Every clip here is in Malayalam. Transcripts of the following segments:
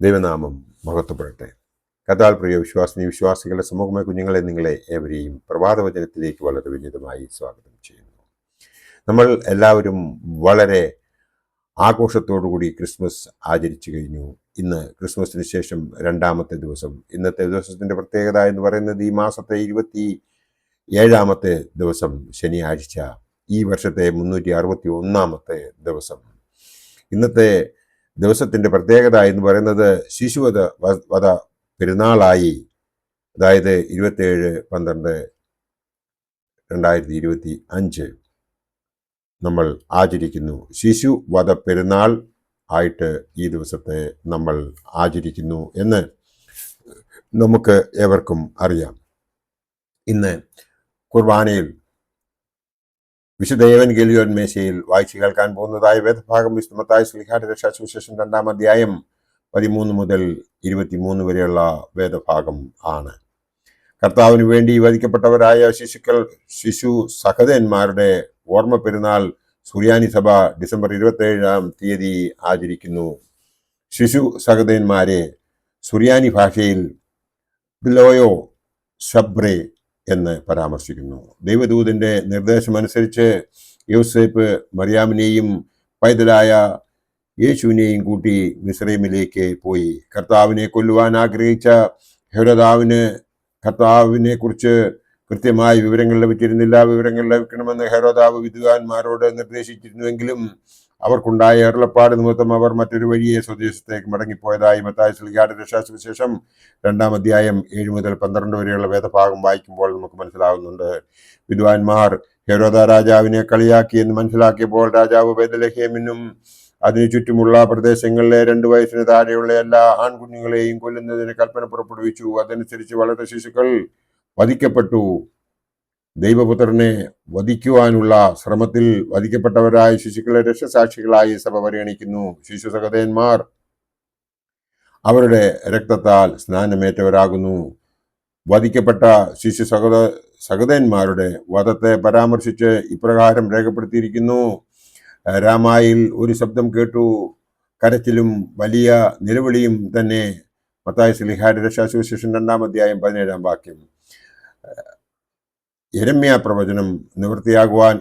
ദൈവനാമം മഹത്വപ്പെടട്ടെ. കർത്താവിൽ പ്രിയ വിശ്വാസികളുടെ സമൂഹമായ കുഞ്ഞുങ്ങളെ നിങ്ങളെ ഏവരെയും പ്രഭാതവചനത്തിലേക്ക് വളരെ വിനീതമായി സ്വാഗതം ചെയ്യുന്നു. നമ്മൾ എല്ലാവരും വളരെ ആഘോഷത്തോടുകൂടി ക്രിസ്മസ് ആചരിച്ചു കഴിഞ്ഞു. ഇന്ന് ക്രിസ്മസിന് ശേഷം രണ്ടാമത്തെ ദിവസം. ഇന്നത്തെ ദിവസത്തിൻ്റെ പ്രത്യേകത എന്ന് പറയുന്നത് ഈ മാസത്തെ 27ാമത്തെ ദിവസം ശനിയാഴ്ച, ഈ വർഷത്തെ 361ാമത്തെ ദിവസം. ഇന്നത്തെ ദിവസത്തിൻ്റെ പ്രത്യേകത എന്ന് പറയുന്നത് ശിശുവധ പെരുന്നാളായി, അതായത് 27/12/2025 നമ്മൾ ആചരിക്കുന്നു. ശിശുവധ പെരുന്നാൾ ആയിട്ട് ഈ ദിവസത്തെ നമ്മൾ ആചരിക്കുന്നു എന്ന് നമുക്ക് ഏവർക്കും അറിയാം. ഇന്ന് കുർബാനയിൽ വിശുദ്ധ ഏവൻഗേലിയോൻ മേശയിൽ വായിച്ചു കേൾക്കാൻ പോകുന്നതായ വേദഭാഗം വിശുദ്ധ മത്തായി ശ്ലീഹായുടെ രക്ഷാസുവിശേഷം 2-ാം അധ്യായം 13 മുതൽ 23 വരെയുള്ള വേദഭാഗം ആണ്. കർത്താവിന് വേണ്ടി വധിക്കപ്പെട്ടവരായ ശിശു സഹോദരന്മാരുടെ ഓർമ്മ പെരുന്നാൾ സുറിയാനി സഭ ഡിസംബർ 27-ാം തീയതി ആചരിക്കുന്നു. ശിശു സഹോദരന്മാരെ സുറിയാനി ഭാഷയിൽ ബിലോയോ ഷബ്രേ എന്ന് പരാമർശിക്കുന്നു. ദൈവദൂതന്റെ നിർദ്ദേശമനുസരിച്ച് യോസേപ്പ് മറിയാമിനെയും പൈതലായ യേശുവിനെയും കൂട്ടി മിസ്രൈമിലേക്ക് പോയി. കർത്താവിനെ കൊല്ലുവാൻ ആഗ്രഹിച്ച ഹെരോദാവിന് കർത്താവിനെ കുറിച്ച് കൃത്യമായ വിവരങ്ങൾ ലഭിച്ചിരുന്നില്ല. വിവരങ്ങൾ ലഭിക്കണമെന്ന് ഹെരോദാവ് വിദ്വാൻമാരോട് നിർദ്ദേശിച്ചിരുന്നുവെങ്കിലും അവർക്കുണ്ടായ അരുളപ്പാട് നിമിത്തം അവർ മറ്റൊരു വഴിയെ സ്വദേശത്തേക്ക് മടങ്ങിപ്പോയതായി മത്തായി ശ്ലീഹായുടെ രക്ഷാസുവിശേഷം 2-ാം അധ്യായം 7 മുതൽ 12 വരെയുള്ള വേദഭാഗം വായിക്കുമ്പോൾ നമുക്ക് മനസ്സിലാകുന്നുണ്ട്. വിദ്വാൻമാർ ഹെരോദ രാജാവിനെ കളിയാക്കി എന്ന് മനസ്സിലാക്കിയപ്പോൾ രാജാവ് ബേത്ലഹേമിനും അതിനു ചുറ്റുമുള്ള പ്രദേശങ്ങളിലെ 2 വയസ്സിന് താഴെയുള്ള എല്ലാ ആൺകുഞ്ഞുങ്ങളെയും കൊല്ലുന്നതിന് കൽപ്പന പുറപ്പെടുവിച്ചു. അതനുസരിച്ച് വളരെ ശിശുക്കൾ വധിക്കപ്പെട്ടു. ദൈവപുത്രനെ വധിക്കുവാനുള്ള ശ്രമത്തിൽ വധിക്കപ്പെട്ടവരായ ശിശുക്കളെ രക്ഷസാക്ഷികളായി സഭ പരിഗണിക്കുന്നു. ശിശു സഹോദരന്മാർ അവരുടെ രക്തത്താൽ സ്നാനമേറ്റവരാകുന്നു. വധിക്കപ്പെട്ട ശിശു സഹോദരന്മാരുടെ വധത്തെ പരാമർശിച്ച് ഇപ്രകാരം രേഖപ്പെടുത്തിയിരിക്കുന്നു. രാമായിൽ ഒരു ശബ്ദം കേട്ടു, കരച്ചിലും വലിയ നിലവിളിയും തന്നെ. മത്തായി ശ്ലീഹായുടെ രക്ഷാസുവിശേഷം 2-ാം അധ്യായം 17-ാം വാക്യം. യെരമ്യാ പ്രവചനം നിവൃത്തിയാകുവാൻ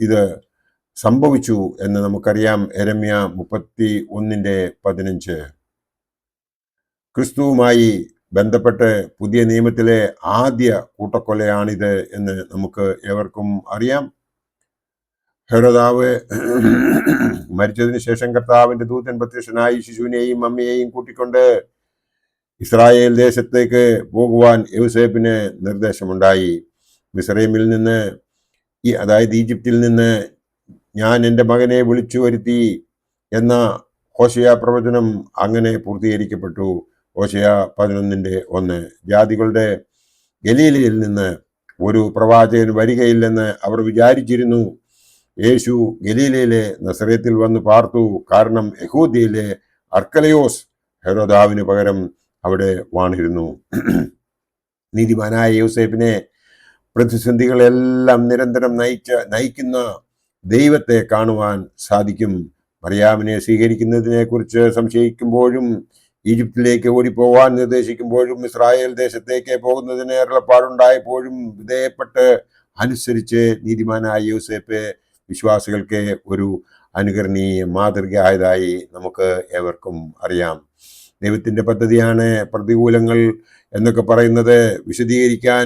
ഇത് സംഭവിച്ചു എന്ന് നമുക്കറിയാം. യെരമ്യാ 31:15. ക്രിസ്തുവുമായി ബന്ധപ്പെട്ട് പുതിയ നിയമത്തിലെ ആദ്യ കൂട്ടക്കൊലയാണിത് എന്ന് നമുക്ക് ഏവർക്കും അറിയാം. ഹെരോദാവ് മരിച്ചതിന് ശേഷം കർത്താവിന്റെ ദൂതൻ പ്രത്യക്ഷനായി ശിശുവിനെയും അമ്മയെയും കൂട്ടിക്കൊണ്ട് ഇസ്രായേൽ ദേശത്തേക്ക് പോകുവാൻ യോസേപ്പിന് നിർദ്ദേശമുണ്ടായി. മിസ്രൈമിൽ നിന്ന്, അതായത് ഈജിപ്തിൽ നിന്ന് ഞാൻ എൻ്റെ മകനെ വിളിച്ചു വരുത്തി എന്ന ഹോശയ പ്രവചനം അങ്ങനെ പൂർത്തീകരിക്കപ്പെട്ടു. ഹോശയ 11:1. ജാതികളുടെ ഗലീലയിൽ നിന്ന് ഒരു പ്രവാചകൻ വരികയില്ലെന്ന് അവർ വിചാരിച്ചിരുന്നു. യേശു ഗലീലയിലെ നസറേത്തിൽ വന്ന് പാർത്തു. കാരണം യഹൂദയിലെ അർക്കലയോസ് ഹെരോദാവിന് പകരം അവിടെ വാണിരുന്നു. നീതിമാനായ യോസേപ്പിനെ പ്രതിസന്ധികളെല്ലാം നിരന്തരം നയിക്കുന്ന ദൈവത്തെ കാണുവാൻ സാധിക്കും. മറിയാമിനെ സ്വീകരിക്കുന്നതിനെ കുറിച്ച് സംശയിക്കുമ്പോഴും ഈജിപ്തിലേക്ക് ഓടിപ്പോവാൻ നിർദ്ദേശിക്കുമ്പോഴും ഇസ്രായേൽ ദേശത്തേക്ക് പോകുന്നതിന് അരുളപ്പാടുണ്ടായപ്പോഴും വിധേയപ്പെട്ട് അനുസരിച്ച് നീതിമാനായ യോസേപ്പ് വിശ്വാസികൾക്ക് ഒരു അനുകരണീയ മാതൃകയായതായി നമുക്ക് ഏവർക്കും അറിയാം. ദൈവത്തിൻ്റെ പദ്ധതിയാണ് പ്രതികൂലങ്ങൾ എന്നൊക്കെ പറയുന്നത് വിശദീകരിക്കാൻ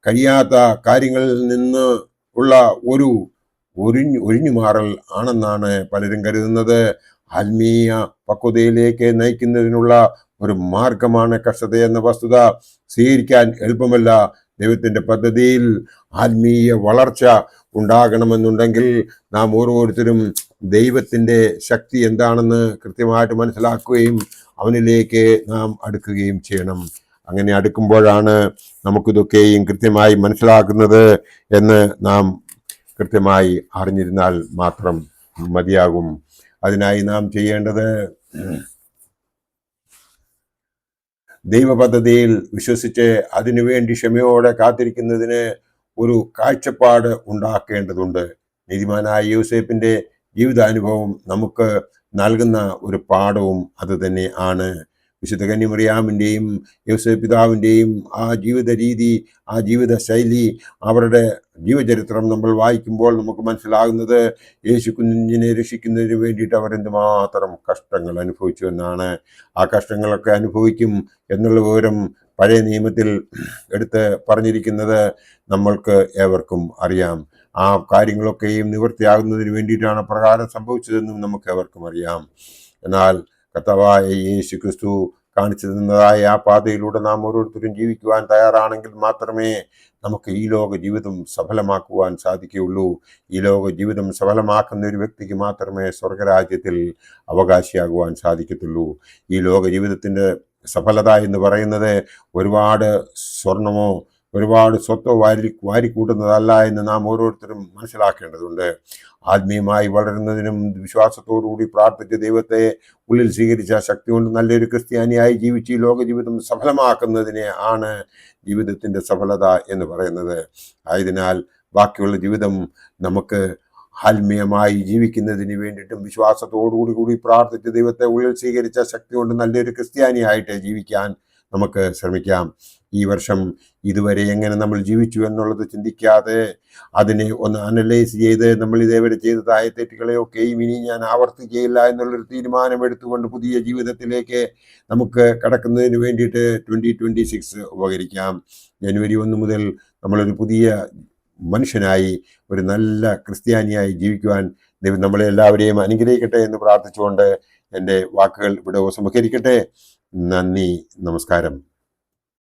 കഴിയാത്ത കാര്യങ്ങളിൽ നിന്ന് ഉള്ള ഒരു ഒഴിഞ്ഞുമാറൽ ആണെന്നാണ് പലരും കരുതുന്നത്. ആത്മീയ പക്വതയിലേക്ക് നയിക്കുന്നതിനുള്ള ഒരു മാർഗമാണ് കഷ്ടത എന്ന വസ്തുത സ്വീകരിക്കാൻ എളുപ്പമല്ല. ദൈവത്തിൻ്റെ പദ്ധതിയിൽ ആത്മീയ വളർച്ച ഉണ്ടാകണമെന്നുണ്ടെങ്കിൽ നാം ഓരോരുത്തരും ദൈവത്തിൻ്റെ ശക്തി എന്താണെന്ന് കൃത്യമായിട്ട് മനസ്സിലാക്കുകയും അവനിലേക്ക് നാം അടുക്കുകയും ചെയ്യണം. അങ്ങനെ അടുക്കുമ്പോഴാണ് നമുക്കിതൊക്കെയും കൃത്യമായി മനസ്സിലാക്കുന്നത് എന്ന് നാം കൃത്യമായി അറിഞ്ഞിരുന്നാൽ മാത്രം മതിയാകും. അതിനായി നാം ചെയ്യേണ്ടത് ദൈവപദ്ധതിയിൽ വിശ്വസിച്ച് അതിനുവേണ്ടി ക്ഷമയോടെ കാത്തിരിക്കുന്നതിന് ഒരു കാഴ്ചപ്പാട് ഉണ്ടാക്കേണ്ടതുണ്ട്. നീതിമാനായ യോസേപ്പിൻ്റെ ജീവിതാനുഭവം നമുക്ക് നൽകുന്ന ഒരു പാഠവും അത് തന്നെ ആണ്. വിശുദ്ധ കന്യമറിയാമിൻ്റെയും യോസേപ്പ് പിതാവിൻ്റെയും ആ ജീവിത രീതി, ആ ജീവിത ശൈലി, അവരുടെ ജീവചരിത്രം നമ്മൾ വായിക്കുമ്പോൾ നമുക്ക് മനസ്സിലാകുന്നത് യേശു കുഞ്ഞിനെ രക്ഷിക്കുന്നതിന് വേണ്ടിയിട്ട് അവർ എന്തുമാത്രം കഷ്ടങ്ങൾ അനുഭവിച്ചു എന്നാണ്. ആ കഷ്ടങ്ങളൊക്കെ അനുഭവിക്കും എന്നുള്ള വിവരം പഴയ നിയമത്തിൽ എടുത്ത് പറഞ്ഞിരിക്കുന്നത് നമ്മൾക്ക് ഏവർക്കും അറിയാം. ആ കാര്യങ്ങളൊക്കെയും നിവൃത്തിയാകുന്നതിന് വേണ്ടിയിട്ടാണ് പ്രകാരം സംഭവിച്ചതെന്നും നമുക്ക് ഏവർക്കും അറിയാം. എന്നാൽ കർത്താവായ യേശു ക്രിസ്തു കാണിച്ചു തന്നതായ ആ പാതയിലൂടെ നാം ഓരോരുത്തരും ജീവിക്കുവാൻ തയ്യാറാണെങ്കിൽ മാത്രമേ നമുക്ക് ഈ ലോക ജീവിതം സഫലമാക്കുവാൻ സാധിക്കുകയുള്ളൂ. ഈ ലോക ജീവിതം സഫലമാക്കുന്ന ഒരു വ്യക്തിക്ക് മാത്രമേ സ്വർഗരാജ്യത്തിൽ അവകാശിയാകുവാൻ സാധിക്കത്തുള്ളൂ. ഈ ലോക ജീവിതത്തിൻ്റെ സഫലത എന്ന് പറയുന്നത് ഒരുപാട് സ്വർണമോ ഒരുപാട് സ്വത്തോ വാരിക്കൂട്ടുന്നതല്ല എന്ന് നാം ഓരോരുത്തരും മനസ്സിലാക്കേണ്ടതുണ്ട്. ആത്മീയമായി വളരുന്നതിനും വിശ്വാസത്തോടുകൂടി പ്രാർത്ഥിച്ച് ദൈവത്തെ ഉള്ളിൽ സ്വീകരിച്ച ശക്തി കൊണ്ട് നല്ലൊരു ക്രിസ്ത്യാനിയായി ജീവിച്ച് ഈ ലോക ജീവിതം സഫലമാക്കുന്നതിനെ ആണ് ജീവിതത്തിൻ്റെ സഫലത എന്ന് പറയുന്നത്. ആയതിനാൽ ബാക്കിയുള്ള ജീവിതം നമുക്ക് ആത്മീയമായി ജീവിക്കുന്നതിന് വേണ്ടിയിട്ടും വിശ്വാസത്തോടുകൂടി പ്രാർത്ഥിച്ച് ദൈവത്തെ ഉള്ളിൽ സ്വീകരിച്ച ശക്തി കൊണ്ട് നല്ലൊരു ക്രിസ്ത്യാനിയായിട്ട് ജീവിക്കാൻ നമുക്ക് ശ്രമിക്കാം. ഈ വർഷം ഇതുവരെ എങ്ങനെ നമ്മൾ ജീവിച്ചു എന്നുള്ളത് ചിന്തിക്കാതെ അതിനെ ഒന്ന് അനലൈസ് ചെയ്ത് നമ്മൾ ഇതേവരെ ചെയ്തതായ തെറ്റുകളെയൊക്കെയും ഇനി ഞാൻ ആവർത്തിക്കുകയില്ല എന്നുള്ളൊരു തീരുമാനം എടുത്തുകൊണ്ട് പുതിയ ജീവിതത്തിലേക്ക് നമുക്ക് കടക്കുന്നതിന് വേണ്ടിയിട്ട് 2026 ഉപകരിക്കാം. ജനുവരി 1 മുതൽ നമ്മളൊരു പുതിയ മനുഷ്യനായി ഒരു നല്ല ക്രിസ്ത്യാനിയായി ജീവിക്കുവാൻ ദൈവം നമ്മളെ എല്ലാവരെയും അനുഗ്രഹിക്കട്ടെ എന്ന് പ്രാർത്ഥിച്ചുകൊണ്ട് എൻ്റെ വാക്കുകൾ ഇവിടെ ഉപസംഹരിക്കട്ടെ. നന്ദി, നമസ്കാരം.